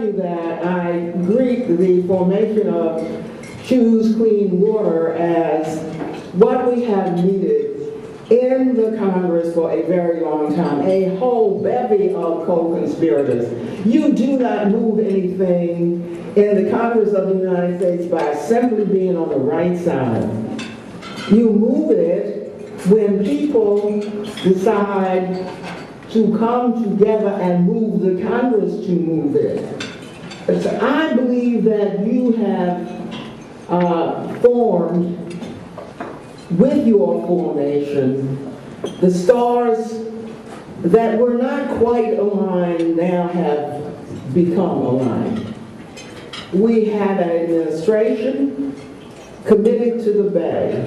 you that I greet the formation of Choose Clean Water as what we have needed in the Congress for a very long time, a whole bevy of co-conspirators. You do not move anything in the Congress of the United States by simply being on the right side. You move it when people decide to come together and move the Congress to move it. So I believe that you have formed, with your formation, the stars that were not quite aligned now have become aligned. We have an administration committed to the Bay.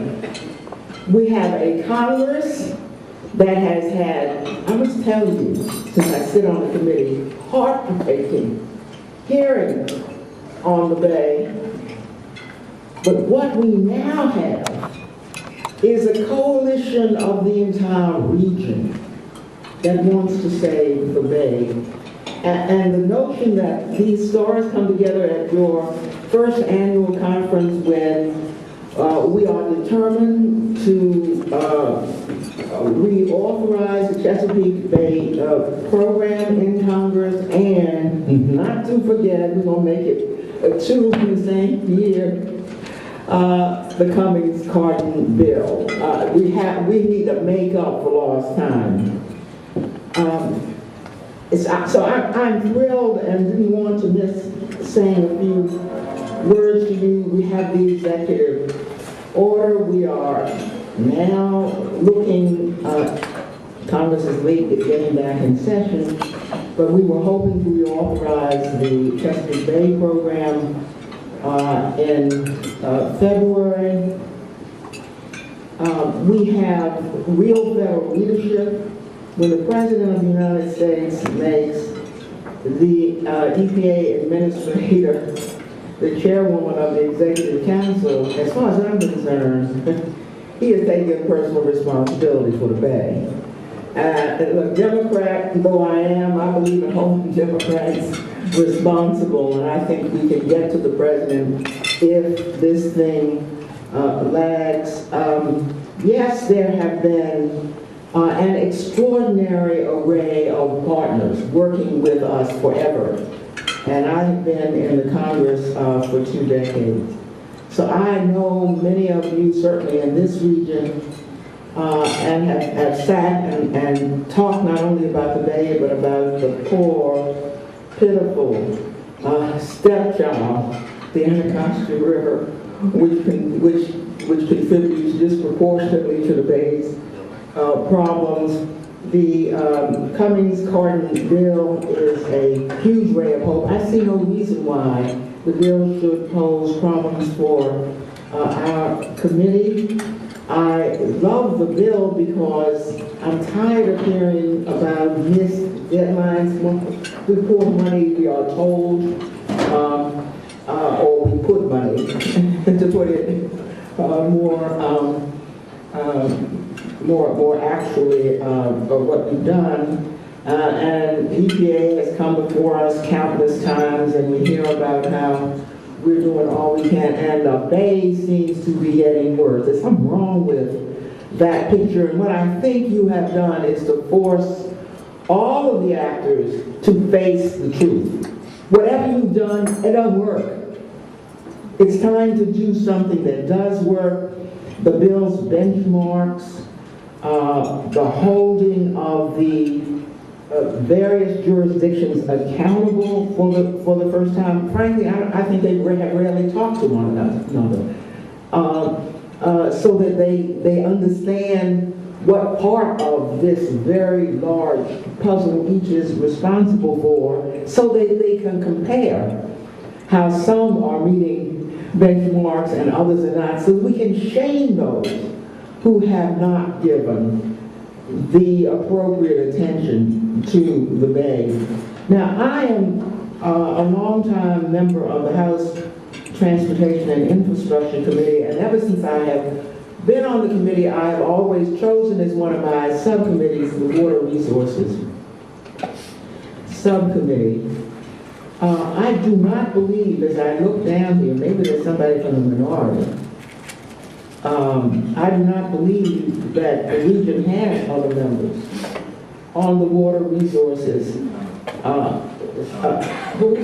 We have a Congress that has had, I must tell you, since I sit on the committee, heartbreaking hearings on the Bay. But what we now have is a coalition of the entire region that wants to save the Bay. And the notion that these stars come together at your first annual conference when we are determined to reauthorize the Chesapeake Bay program in Congress, and not to forget, we're going to make it two in the same year, the Cummings-Carton bill. We need to make up for lost time. So I'm thrilled and didn't want to miss saying a few words to you. We have the executive order. We are now looking, Congress is late at getting back in session, but we were hoping to reauthorize the Chesapeake Bay program in February. We have real federal leadership. When the President of the United States makes the EPA administrator the chairwoman of the Executive Council, as far as I'm concerned, he is taking personal responsibility for the Bay. Look, Democrat though I am, I believe in holding Democrats responsible, and I think we can get to the President if this thing lags. Yes, there have been an extraordinary array of partners working with us forever. And I've been in the Congress for 2 decades. So I know many of you, certainly in this region, and have sat and talked not only about the Bay, but about the poor, pitiful stepchild, the Anacostia River, which contributes disproportionately to the Bay's problems. The Cummings-Carton bill is a huge ray of hope. I see no reason why the bill should pose problems for our committee. I love the bill because I'm tired of hearing about missed deadlines. We pour money, we are told, or we put money, to put it more actually of what we've done. And EPA has come before us countless times, and we hear about how we're doing all we can, and the Bay seems to be getting worse. There's something wrong with that picture, and what I think you have done is to force all of the actors to face the truth. Whatever you've done, it doesn't work. It's time to do something that does work. The bill's benchmarks, the holding of the various jurisdictions accountable for the first time. Frankly, I think they have rarely talked to one another, so that they understand what part of this very large puzzle each is responsible for, so that they can compare how some are meeting benchmarks and others are not, so we can shame those who have not given the appropriate attention to the Bay. Now, I am a longtime member of the House Transportation and Infrastructure Committee, and ever since I have been on the committee, I have always chosen as one of my subcommittees the Water Resources Subcommittee. I do not believe, as I look down here, maybe there's somebody from the minority, I do not believe that the region has other members on the water resources. Who?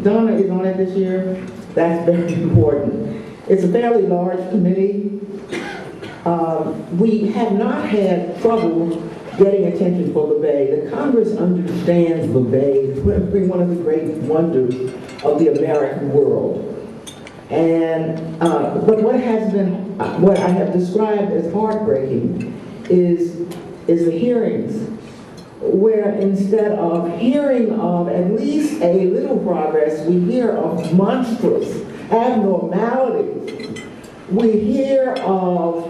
Donna is on it this year. That's very important. It's a fairly large committee. We have not had trouble getting attention for the Bay. The Congress understands the Bay. It's one of the great wonders of the American world. And but what I have described as heartbreaking is the hearings, where instead of hearing of at least a little progress, we hear of monstrous abnormalities. We hear of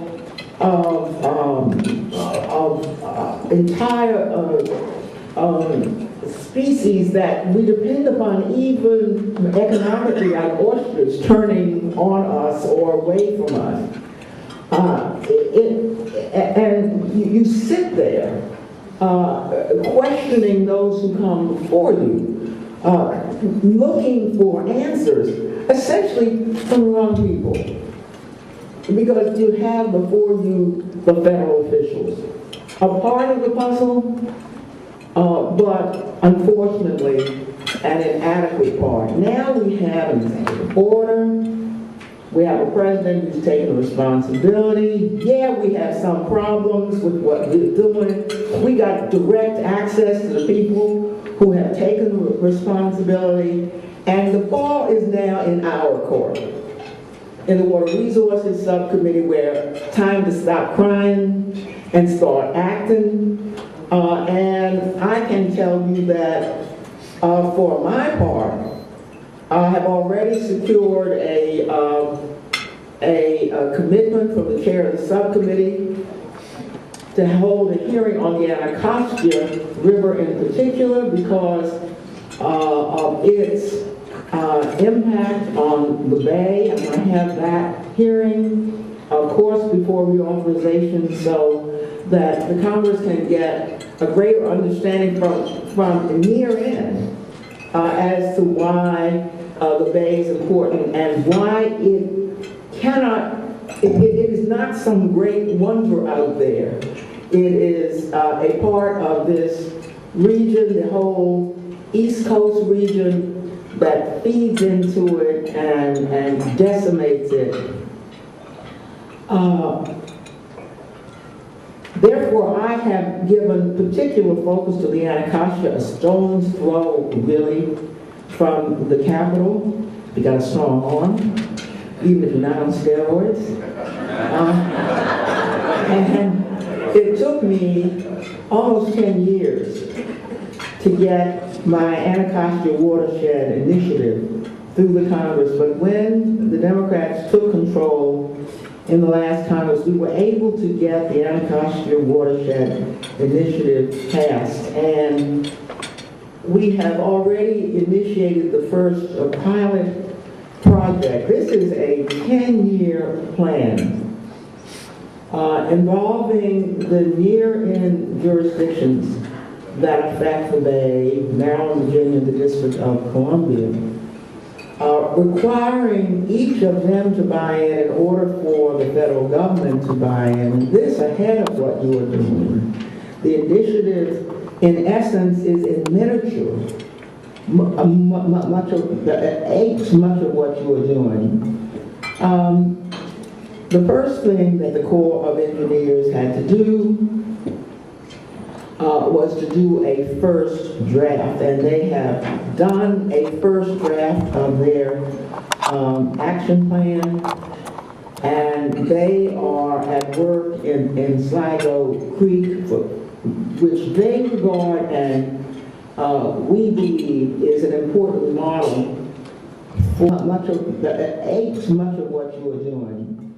entire species that we depend upon, even economically, like oysters, turning on us or away from us. And you sit there questioning those who come before you, looking for answers, essentially from the wrong people. Because you have before you the federal officials, a part of the puzzle, but unfortunately an inadequate part. Now we have an executive order, we have a president who's taking responsibility. Yeah, we have some problems with what we're doing. We got direct access to the people who have taken responsibility, and the ball is now in our court. In the Water Resources Subcommittee, where time to stop crying and start acting. And I can tell you that for my part, I have already secured a commitment from the chair of the subcommittee to hold a hearing on the Anacostia River in particular because of its impact on the Bay. I'm going to have that hearing, of course, before reauthorization, so that the Congress can get a greater understanding from near in as to why the Bay is important and why it cannot, it is not some great wonder out there. It is a part of this region, the whole East Coast region, that feeds into it and decimates it. Therefore, I have given particular focus to the Anacostia, a stone's throw, really, from the Capitol. You got a strong arm, even if you're not on steroids. And it took me almost 10 years to get my Anacostia Watershed Initiative through the Congress, but when the Democrats took control in the last Congress, we were able to get the Anacostia Watershed Initiative passed, and we have already initiated the first pilot project. This is a 10-year plan involving the near-in jurisdictions that affect the Bay, Maryland, Virginia, the District of Columbia, requiring each of them to buy in order for the federal government to buy in. And this ahead of what you are doing. The initiative, in essence, is in miniature, much of what you are doing. The first thing that the Corps of Engineers had to do was to do a first draft, and they have done a first draft of their action plan, and they are at work in Sligo Creek, which they regard and we believe is an important model for much of what you are doing.